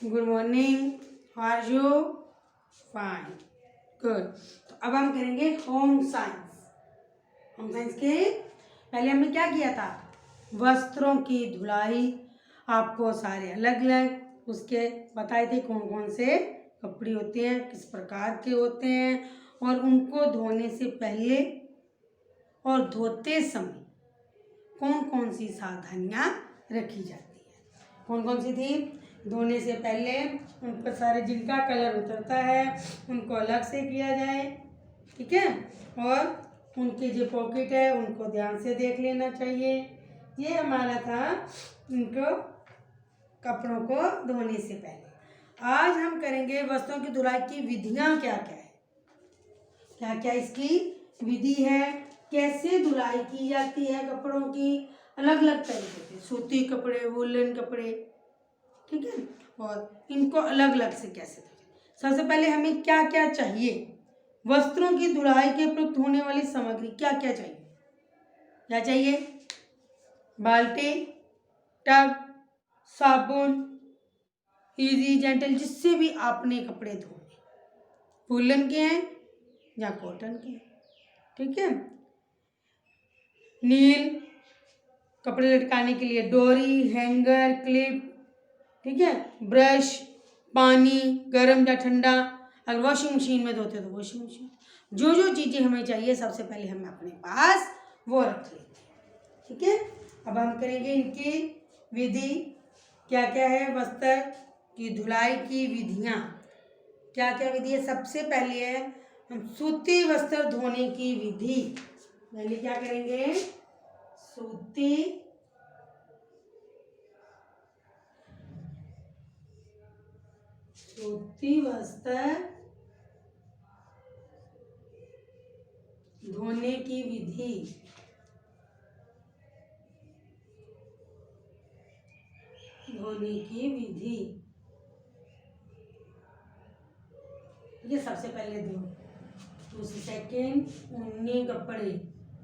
Good morning, how are you? Fine, good. तो अब हम करेंगे होम साइंस। होम साइंस के पहले हमने क्या किया था? वस्त्रों की धुलाई। आपको सारे अलग अलग उसके बताए थे कौन कौन से कपड़े होते हैं, किस प्रकार के होते हैं, और उनको धोने से पहले और धोते समय कौन कौन सी सावधानियाँ रखी जाती है। कौन कौन सी थी? धोने से पहले उन पर सारे जिनका कलर उतरता है उनको अलग से किया जाए, ठीक है। और उनके जो पॉकेट है उनको ध्यान से देख लेना चाहिए। ये हमारा था उनको कपड़ों को धोने से पहले। आज हम करेंगे वस्त्रों की धुलाई की विधियाँ क्या क्या है, क्या क्या इसकी विधि है, कैसे धुलाई की जाती है कपड़ों की। अलग अलग तरीके से सूती कपड़े, वूलन कपड़े, ठीक है, और इनको अलग अलग से कैसे धोते। सबसे पहले हमें क्या क्या चाहिए? वस्त्रों की धुलाई के प्रयुक्त होने वाली सामग्री क्या क्या चाहिए? क्या चाहिए? बाल्टी, टब, साबुन, इजी जेंटल, जिससे भी आपने कपड़े धोने, वूलन के हैं या कॉटन के, ठीक है। नील, कपड़े लटकाने के लिए डोरी, हैंगर, क्लिप, ठीक है। ब्रश, पानी गर्म या ठंडा, अगर वॉशिंग मशीन में धोते तो वॉशिंग मशीन। जो जो चीज़ें हमें चाहिए सबसे पहले हम अपने पास वो रख लेते हैं, ठीक है। अब हम करेंगे इनकी विधि क्या क्या है। वस्त्र की धुलाई की विधियाँ क्या क्या विधि है? सबसे पहले है हम सूती वस्त्र धोने की विधि। पहले क्या करेंगे? सूती वस्त्र धोने की विधि। ये सबसे पहले धो। दूसरी सेकेंड, ऊनी कपड़े,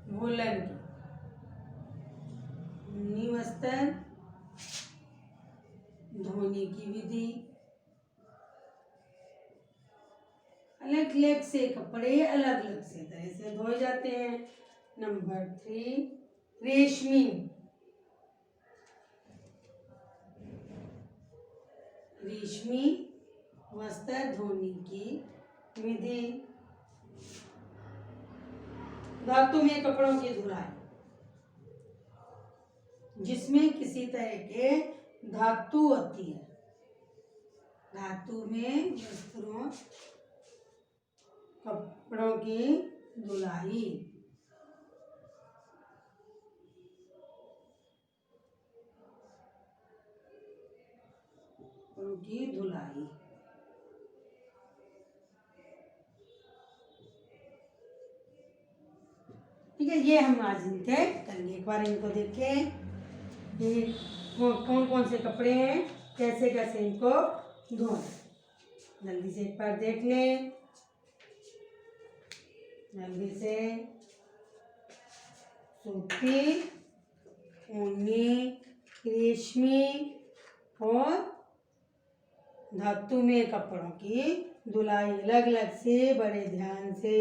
वूलन के ऊनी वस्त्र धोने की विधि। अलग अलग से कपड़े अलग अलग से तरह से धोए जाते हैं। नंबर 3, रेशमी वस्त्र धोने की विधि। धातु में कपड़ों की धुलाई, जिसमें किसी तरह के धातु होती है। धातु में वस्त्रों कपड़ों की धुलाई। ठीक है, ये हम आज इनके करेंगे। एक बार इनको देखें, ये कौन कौन से कपड़े हैं, कैसे कैसे इनको धोना। जल्दी से एक बार देख लें, जल्दी से। सूती, ऊनी, रेशमी और धातु में कपड़ों की धुलाई अलग अलग से, बड़े ध्यान से।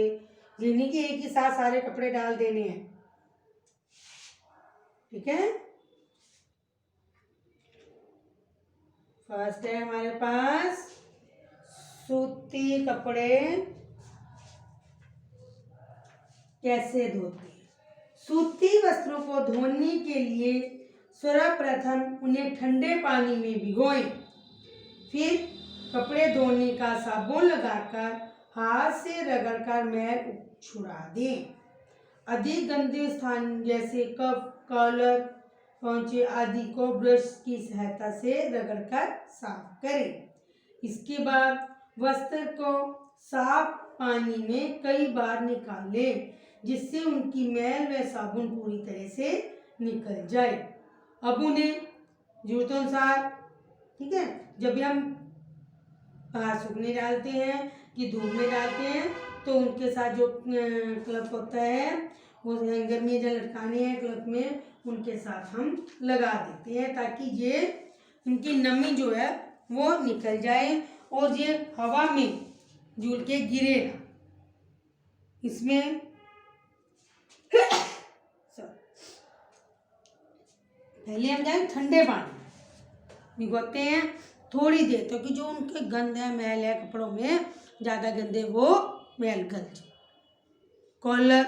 ये नहीं कि एक ही साथ सारे कपड़े डाल देने हैं, ठीक है। फर्स्ट है हमारे पास सूती कपड़े कैसे धोते हैं। सूती वस्त्रों को धोने के लिए सर्वप्रथम उन्हें ठंडे पानी में भिगोएं, फिर कपड़े धोने का साबुन लगाकर हाथ से रगड़कर मैल छुड़ा दें। अधिक गंदे स्थान जैसे कफ, कॉलर, पहुंचे आदि को ब्रश की सहायता से रगड़कर साफ करें। इसके बाद वस्त्र को साफ पानी में कई बार निकालें, जिससे उनकी मैल व साबुन पूरी तरह से निकल जाए। अब उन्हें जरूरतानुसार, ठीक है, जब भी हम बाहर सूखने डालते हैं कि धूप में डालते हैं तो उनके साथ जो क्लिप होता है वो हैंगर में जो लटकाने हैं क्लिप में, उनके साथ हम लगा देते हैं ताकि ये इनकी नमी जो है वो निकल जाए और ये हवा में झूल के गिरे ना। इसमें पहले हम जाए ठंडे पानी भिगोते हैं थोड़ी देर, तो कि जो उनके गंद है, मैल है कपड़ों में ज़्यादा गंदे, वो मैल गल जाए। कॉलर,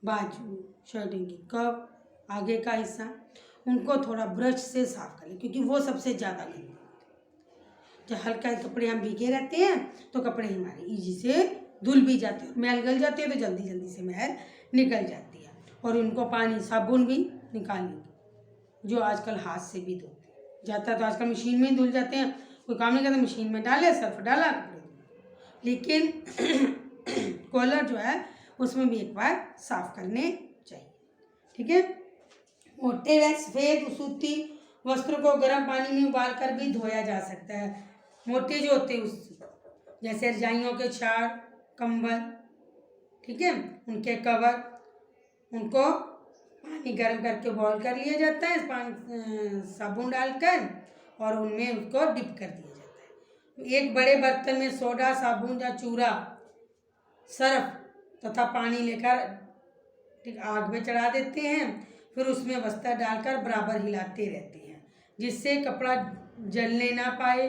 बाजू, शर्टिंग की कप, आगे का हिस्सा, उनको थोड़ा ब्रश से साफ करें क्योंकि वो सबसे ज़्यादा गंदे। जब हल्का कपड़े हम भीगे रहते हैं तो कपड़े हमारे इजी से धुल भी जाते हैं, मैल गल जाती है तो जल्दी जल्दी से मैल निकल जाती है। और उनको पानी साबुन भी निकालेंगे, जो आजकल हाथ से भी धोते हैं। ज़्यादा तो आजकल मशीन में ही धुल जाते हैं, कोई काम नहीं करता, मशीन में डाले, सर्फ डाला, कपड़े धुले। लेकिन कॉलर जो है उसमें भी एक बार साफ करने चाहिए। ठीक है। मोटे व सफ़ेद सूती वस्त्रों को गर्म पानी में उबाल कर भी धोया जा सकता है। मोटे जो होते हैं उससे, जैसे रजाइयों के छाड़, कंबल, ठीक है, उनके कवर, उनको पानी गर्म करके बॉईल कर लिया जाता है, पानी साबुन डालकर, और उनमें उसको डिप कर दिया जाता है। एक बड़े बर्तन में सोडा, साबुन या चूरा, सर्फ तथा पानी लेकर ठीक आग में चढ़ा देते हैं। फिर उसमें वस्त्र डालकर बराबर हिलाते रहते हैं जिससे कपड़ा जलने ना पाए,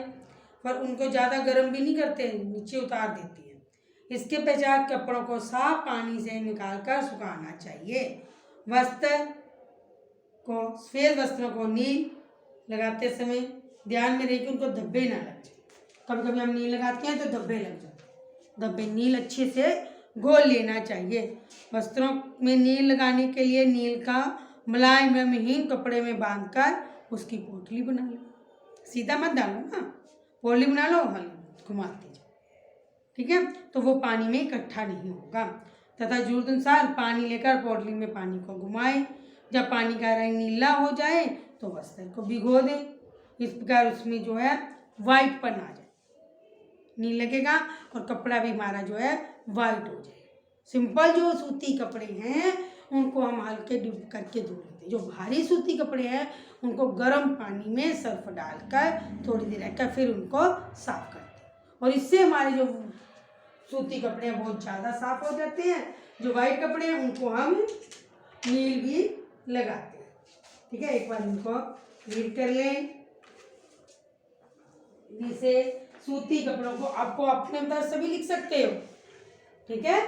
पर उनको ज़्यादा गर्म भी नहीं करते, नीचे उतार देती हैं। इसके पश्चात कपड़ों को साफ पानी से निकालकर सुखाना चाहिए। वस्त्र को, सफ़ेद वस्त्रों को नील लगाते समय ध्यान में रहे कि उनको धब्बे ना लग जाए। कभी कभी हम नील लगाते हैं तो धब्बे लग जाते हैं। धब्बे नील अच्छे से घोल लेना चाहिए। वस्त्रों में नील लगाने के लिए नील का मुलायम या महीन कपड़े में बांधकर उसकी पोटली बना लो। सीधा मत डालो ना, पोटली बना लो, हल्की घुमाते जाओ। ठीक है, तो वो पानी में इकट्ठा नहीं होगा। तथा जरूरत अनुसार पानी लेकर पोटली में पानी को घुमाएं। जब पानी का रंग नीला हो जाए तो वस्त्र को भिगो दें। इस प्रकार उसमें जो है वाइटपन आ जाए, नील लगेगा और कपड़ा भी हमारा जो है वाइट हो जाए। सिंपल जो सूती कपड़े हैं उनको हम हल्के डिप करके धो लेते हैं। जो भारी सूती कपड़े हैं उनको गर्म पानी में सर्फ डालकर थोड़ी देर रखकर फिर उनको साफ करते हैं, और इससे हमारे जो सूती कपड़े हैं बहुत ज़्यादा साफ हो जाते हैं। जो वाइट कपड़े हैं उनको हम नील भी लगाते हैं। ठीक है, एक बार इनको नील कर लें। जैसे सूती कपड़ों को आपको अपने अंदर से भी लिख सकते हो। ठीक है,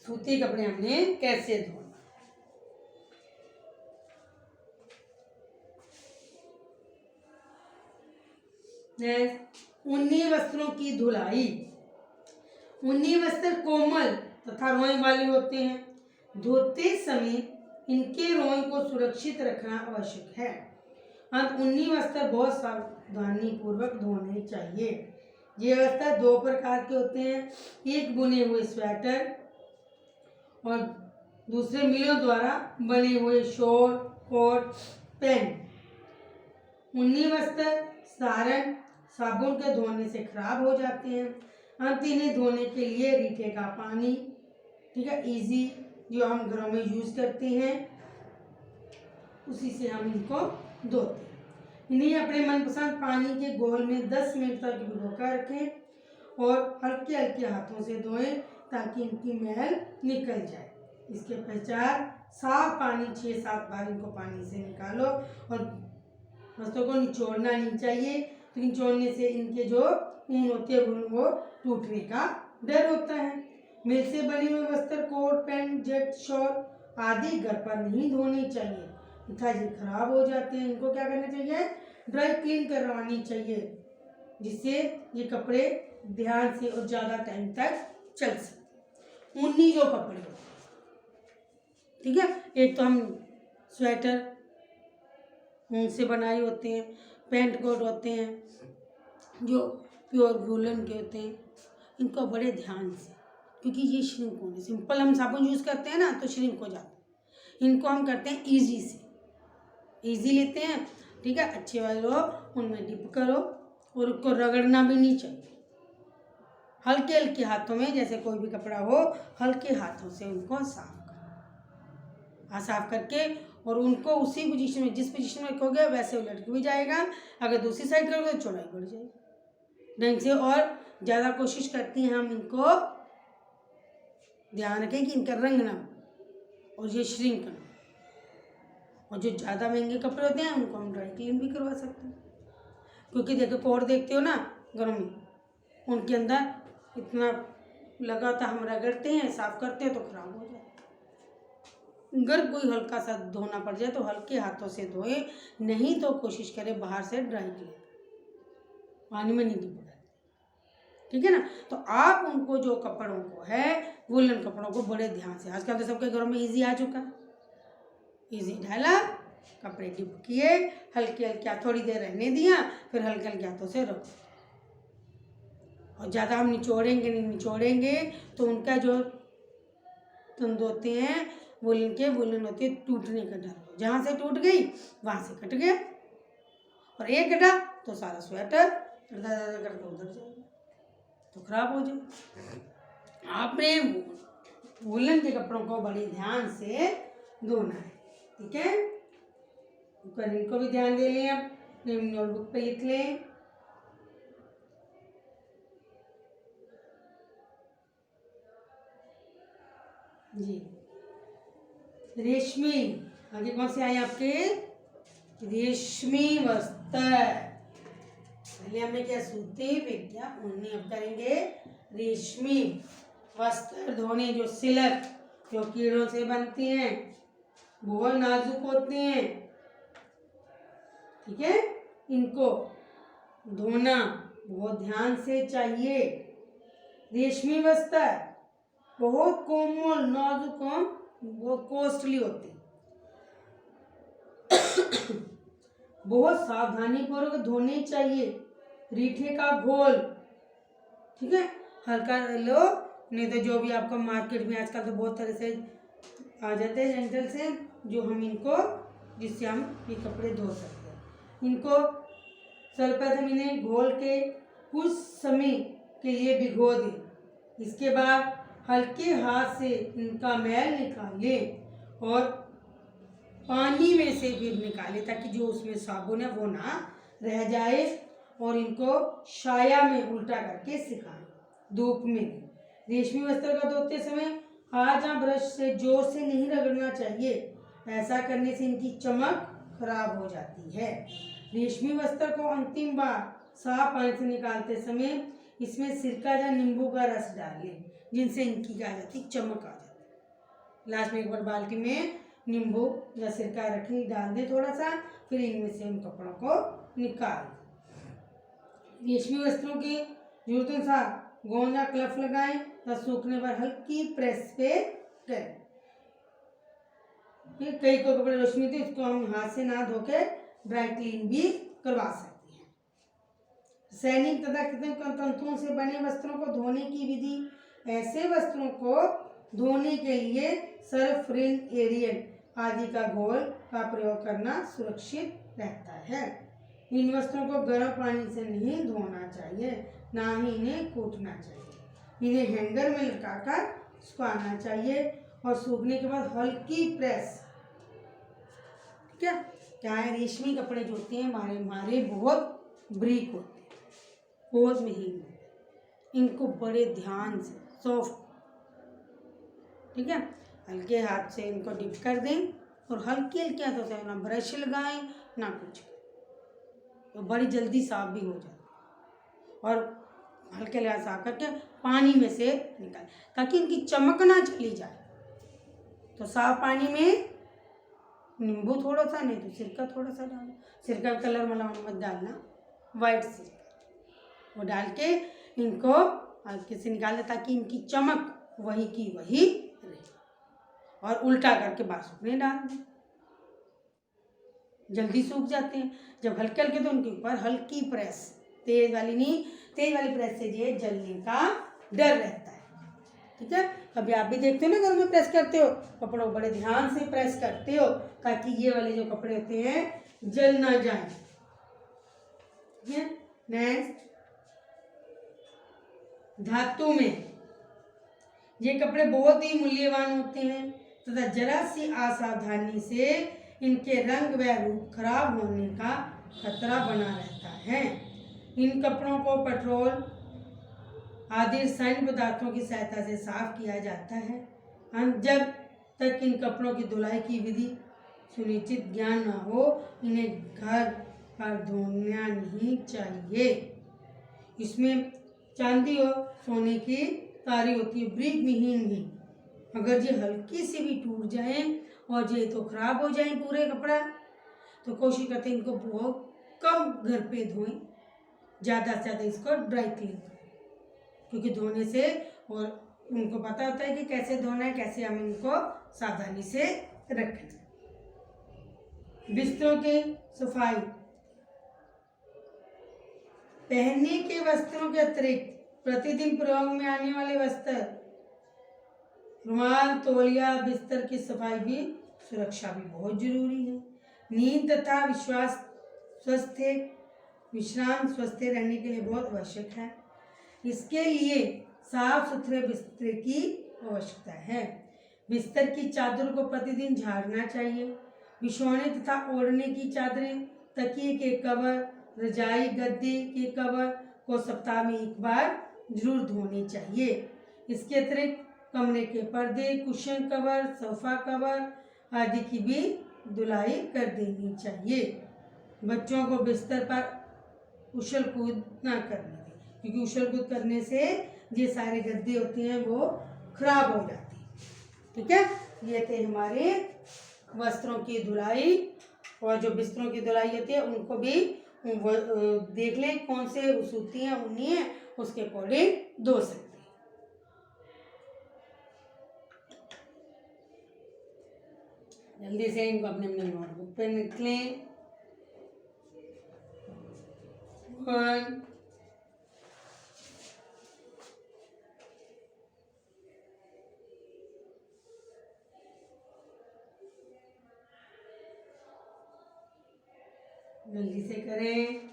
सूती कपड़े हमने कैसे धोना। ऊनी वस्त्रों की धुलाई। ऊनी वस्त्र कोमल तथा रोएं वाले होते हैं। धोते समय इनके रोएं को सुरक्षित रखना आवश्यक है। ऊनी वस्त्र बहुत सावधानी पूर्वक धोने चाहिए। ये वस्त्र दो प्रकार के होते हैं, एक बुने हुए स्वेटर और दूसरे मिलों द्वारा बने हुए शॉल, कोट, पैंट। ऊनी वस्त्र सारण साबुन के धोने से खराब हो जाते हैं। इन्हें धोने के लिए रीठे का पानी, ठीक है, इजी, जो हम घरों में यूज करते हैं उसी से हम इनको धोते हैं। इन्हें अपने मनपसंद पानी के घोल में 10 मिनट तक भिगोकर रखें और हल्के हल्के हाथों से धोएं ताकि इनकी मैल निकल जाए। इसके पश्चात साफ पानी 6-7 बार इनको पानी से निकालो, और वस्त्रों को निचोड़ना नहीं चाहिए, तो निचोड़ने से इनके जो ऊन होते हैं वो टूटने का डर होता है। मिल से बने हुए वस्त्र, कोट, पैंट, जैकेट, शॉल आदि घर पर नहीं धोने चाहिए तथा ये खराब हो जाते हैं। इनको क्या करना चाहिए, ड्राई क्लीन करवानी चाहिए, जिससे ये कपड़े ध्यान से और ज़्यादा टाइम तक चल सके। ऊनी जो कपड़े होते हैं, ठीक है, एक तो हम स्वेटर ऊन से बनाए होते हैं, पैंट कोट होते हैं जो प्योर वूलन के होते हैं, इनको बड़े ध्यान से, क्योंकि ये श्रिंक होने, सिंपल हम साबुन यूज़ करते हैं ना तो श्रिंक हो जाता है। इनको हम करते हैं ईजी से, ईजी लेते हैं, ठीक है, अच्छे वाले लो, उनमें डिप करो और उसको रगड़ना भी नहीं चाहिए। हल्के हल्के हाथों में, जैसे कोई भी कपड़ा हो, हल्के हाथों से उनको साफ साफ करके, और उनको उसी पोजीशन में, जिस पोजीशन में रखोगे वैसे वो लटक भी जाएगा। अगर दूसरी साइड करोगे तो चौड़ाई बढ़ जाएगी ढंग से। और ज़्यादा कोशिश करती हैं हम इनको ध्यान रखें कि इनका रंग ना हो और ये श्रिंक ना। और जो ज़्यादा महंगे कपड़े होते हैं उनको हम ड्राई क्लीन भी करवा सकते हैं, क्योंकि देखो कोट देखते हो ना घरों में, उनके अंदर इतना लगातार हम रगड़ते हैं, साफ करते हैं तो खराब हो जाता है। अगर कोई हल्का सा धोना पड़ जाए तो हल्के हाथों से धोए, नहीं तो कोशिश करें बाहर से ड्राई क्लीन, पानी में नहीं डुबोना, ठीक है ना। तो आप उनको जो कपड़ों को है, वुलन कपड़ों को बड़े ध्यान से, आजकल तो सबके घरों में इजी आ चुका है, इजी डाला, कपड़े डिप किए, हल्के हल्के थोड़ी देर रहने दिया, फिर हल्के हल्के हाथों से रखो। और ज़्यादा हम निचोड़ेंगे तो उनका जो तंद होते हैं वुलन होती है, टूटने का डर। जहाँ से टूट गई वहाँ से कट गया, और एक कटा तो सारा स्वेटर करके उधर जाएगा तो खराब हो जाए। आपने वुलन के कपड़ों को बड़े ध्यान से धोना है, ठीक है। इनको भी ध्यान दे लें, आप नोटबुक पे लिख लें। जी, रेशमी, आगे कौन से आए आपके? रेशमी वस्त्र। पहले हमने क्या सूती, फिर क्या ऊनी, अब करेंगे रेशमी वस्त्र धोने। जो सिल्क, जो कीड़ों से बनती हैं, बहुत नाजुक होते हैं, ठीक है। इनको धोना बहुत ध्यान से चाहिए। रेशमी वस्त्र बहुत कोमल, नाजुक, बहुत कॉस्टली होती है, बहुत सावधानी पूर्वक धोने चाहिए। रीठे का घोल, ठीक है, हल्का लो, नहीं तो जो भी आपको मार्केट में आजकल तो बहुत तरह से आ जाते हैं रेंटल से, जो हम इनको, जिससे हम ये कपड़े धो सकते हैं। इनको सर्वप्रथम इन्हें घोल के कुछ समय के लिए भिगो दें। इसके बाद हल्के हाथ से इनका मैल निकालें और पानी में से फिर निकालें, ताकि जो उसमें साबुन है वो ना रह जाए। और इनको छाया में उल्टा करके सिखाएं, धूप में। रेशमी वस्त्र का धोते समय हाथ या ब्रश से जोर से नहीं रगड़ना चाहिए, ऐसा करने से इनकी चमक खराब हो जाती है। रेशमी वस्त्र को अंतिम बार साफ पानी से निकालते समय इसमें सिरका या नींबू का रस डालें, जिनसे इनकी क्या आ जाती, चमक आ जाती। लास्ट में एक बार बाल्टी में नींबू या सिरका रखें, डाल दें थोड़ा सा, फिर इनमें से उन कपड़ों को निकाल दें। रेशमी वस्त्रों की जरूरत अनुसार गोंद या क्लफ लगाएं, तथा सूखने पर हल्की प्रेस पे करें। कई को कपड़े रेशमी थे, उसको हम हाथ से ना धोके ड्राई क्लीन भी करवा सकते हैं। सैनिक तथा कृत्रिम तंतुओं से बने वस्त्रों को धोने की विधि। ऐसे वस्त्रों को धोने के लिए सर्फ, रिन, एरियल आदि का घोल का प्रयोग करना सुरक्षित रहता है। इन वस्त्रों को गर्म पानी से नहीं धोना चाहिए, ना ही इन्हें कूटना चाहिए। इन्हें हैंगर में लटकाकर सुखाना चाहिए और सूखने के बाद हल्की प्रेस, ठीक है। क्या है, रेशमी कपड़े जो होते हैं हमारे बहुत ब्रीक होते हैं, बहुत महीन होते हैं, इनको बड़े ध्यान से सॉफ्ट, ठीक है, हल्के हाथ से इनको डिप कर दें और हल्के हल्के हाथों से, ना ब्रश लगाएं ना कुछ, तो बड़ी जल्दी साफ भी हो जाती है। और हल्के हल्के साफ करके पानी में से निकालें, ताकि इनकी चमक ना चली जाए। तो साफ पानी में नींबू थोड़ा सा, नहीं तो सिरका थोड़ा सा डालो, सिरका का कलर मत डालना, वाइट सिरका, वो डाल के इनको हल्के से निकाल दे, ताकि इनकी चमक वही की वही रहे। और उल्टा करके बाहर सूखने डाल दें, जल्दी सूख जाते हैं जब हल्के हल्के। तो उनके ऊपर हल्की प्रेस, तेज वाली नहीं, तेज वाली प्रेस से ये जलने का डर रहता है, ठीक है। कभी आप भी देखते हो ना, घर में प्रेस करते हो कपड़ों, बड़े ध्यान से प्रेस करते हो, ताकि ये वाले जो कपड़े होते हैं जल ना जाए, ठीक है। नेक्स्ट, धातु में ये कपड़े बहुत ही मूल्यवान होते हैं, तथा जरा सी असावधानी से इनके रंग व रूप खराब होने का खतरा बना रहता है। इन कपड़ों को पेट्रोल आदि रसायन पदार्थों की सहायता से साफ किया जाता है। जब तक इन कपड़ों की धुलाई की विधि सुनिश्चित ज्ञान न हो, इन्हें घर पर धोना नहीं चाहिए। इसमें चांदी और सोने की तारी होती है, ब्रिक विहीन भी। अगर ये हल्की से भी टूट जाए और ये तो खराब हो जाए पूरे कपड़ा, तो कोशिश करते हैं इनको बहुत कम घर पे धोएं, ज़्यादा से ज़्यादा इसको ड्राई क्लीन करें, क्योंकि धोने से और उनको पता होता है कि कैसे धोना है, कैसे हम इनको सावधानी से रखें। बिस्तरों की सफाई। पहनने के वस्त्रों के अतिरिक्त प्रतिदिन प्रयोग में आने वाले वस्त्र, रुमाल, तौलिया, बिस्तर की सफाई भी, सुरक्षा भी बहुत जरूरी है। नींद तथा विश्राम स्वस्थ रहने के लिए बहुत आवश्यक है। इसके लिए साफ सुथरे बिस्तर की आवश्यकता है। बिस्तर की चादर को प्रतिदिन झाड़ना चाहिए। बिछौने तथा ओढ़ने की चादरें, तकिए के कवर, रजाई गद्दे के कवर को सप्ताह में एक बार जरूर धोने चाहिए। इसके अतिरिक्त कमरे के पर्दे, कुशन कवर, सोफा कवर आदि की भी धुलाई कर देनी चाहिए। बच्चों को बिस्तर पर उछल कूद ना करने दें, क्योंकि उछल कूद करने से ये सारे गद्दे होते हैं वो खराब हो जाते हैं। ठीक है, ये थे हमारे वस्त्रों की धुलाई। और जो बिस्तरों की धुलाई होती है उनको भी देख लें कौन से सूती हैं, ऊनी है, उसके अकॉर्डिंग धो सकते हैं। जल्दी से इनको अपने अपने नोटबुक पे लिख लें। 1 जल्दी से करें।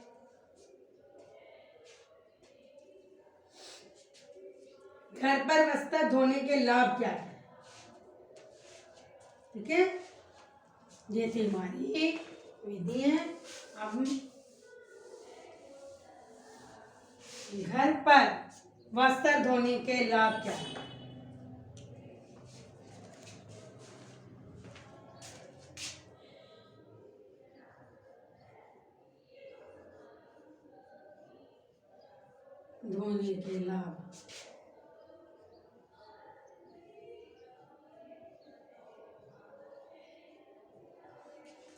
घर पर वस्त्र धोने के लाभ क्या है? ठीक है, ये थी हमारी विधि है। अब घर पर वस्त्र धोने के लाभ क्या है? धोने के लाभ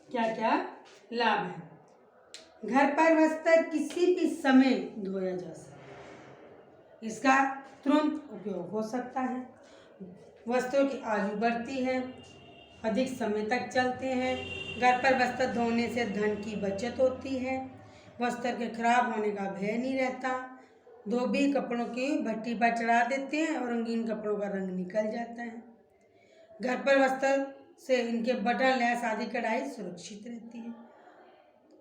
क्या क्या लाभ है? घर पर वस्त्र किसी भी समय धोया जा सकता है। इसका तुरंत उपयोग हो सकता है। वस्त्रों की आयु बढ़ती है, अधिक समय तक चलते हैं। घर पर वस्त्र धोने से धन की बचत होती है। वस्त्र के खराब होने का भय नहीं रहता। धोबी कपड़ों की भट्टी पर चढ़ा देते हैं और रंगीन कपड़ों का रंग निकल जाता है। घर पर वस्त्र से इनके बटन, लैस आदि कढ़ाई सुरक्षित रहती है।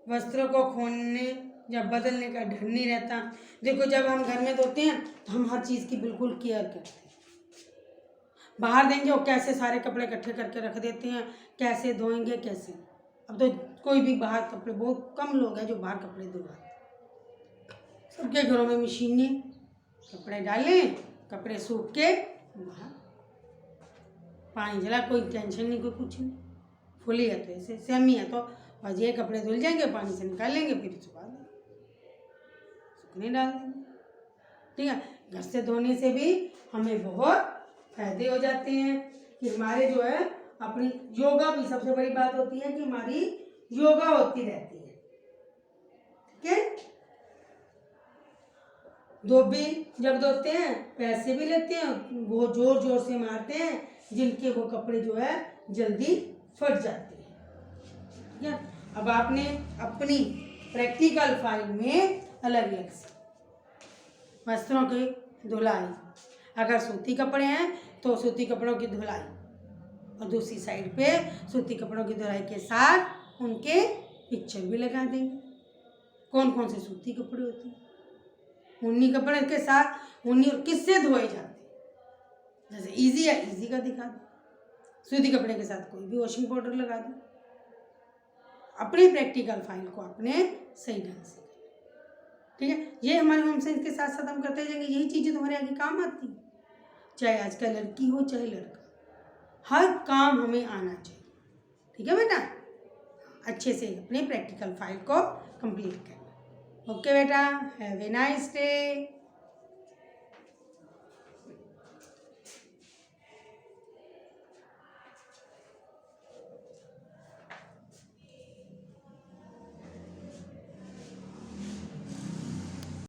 वस्त्रों को खोलने या बदलने का डर नहीं रहता। देखो, जब हम घर में धोते हैं तो हम हर चीज़ की बिल्कुल केयर करते हैं। बाहर देंगे और कैसे सारे कपड़े इकट्ठे करके रख देते हैं, कैसे धोएंगे कैसे। अब तो कोई भी बाहर कपड़े, बहुत कम लोग हैं जो बाहर कपड़े धुलवाते हैं। सबके घरों में मशीन है, कपड़े डालें, कपड़े सूख के बाहर पानी जला, कोई टेंशन नहीं, कोई कुछ नहीं। फुली है तो ऐसे, सेमी है तो बस ये कपड़े धुल जाएंगे, पानी से निकाल लेंगे, फिर सुखा देंगे, सुखने डाल देंगे। ठीक है, घर से धोने से भी हमें बहुत फायदे हो जाते हैं कि हमारे जो है अपनी योगा भी, सबसे बड़ी बात होती है कि हमारी योगा होती रहती है। ठीक है, धोबी जब धोते हैं पैसे भी लेते हैं, वो जोर जोर से मारते हैं, जिनके वो कपड़े जो है जल्दी फट जाते हैं। ठीक है, अब आपने अपनी प्रैक्टिकल फाइल में अलग अलग से वस्त्रों की धुलाई, अगर सूती कपड़े हैं तो सूती कपड़ों की धुलाई, और दूसरी साइड पे सूती कपड़ों की धुलाई के साथ उनके पिक्चर भी लगा देंगे, कौन कौन से सूती कपड़े होते हैं, ऊनी कपड़े के साथ ऊनी और किससे धोए जाते हैं। जैसे इजी है, इजी का दिखा दो, सूती कपड़े के साथ कोई भी वॉशिंग पाउडर लगा दो। अपने प्रैक्टिकल फाइल को अपने सही ढंग से, ठीक है। ये हमारे होम साइंस के साथ साथ हम करते जाएंगे। यही चीज़ें तुम्हारे आगे काम आती हैं, चाहे आजकल लड़की हो चाहे लड़का, हर काम हमें आना चाहिए, ठीक है बेटा। अच्छे से अपने प्रैक्टिकल फाइल को कंप्लीट करना। ओके बेटा, हैव ए नाइस डे।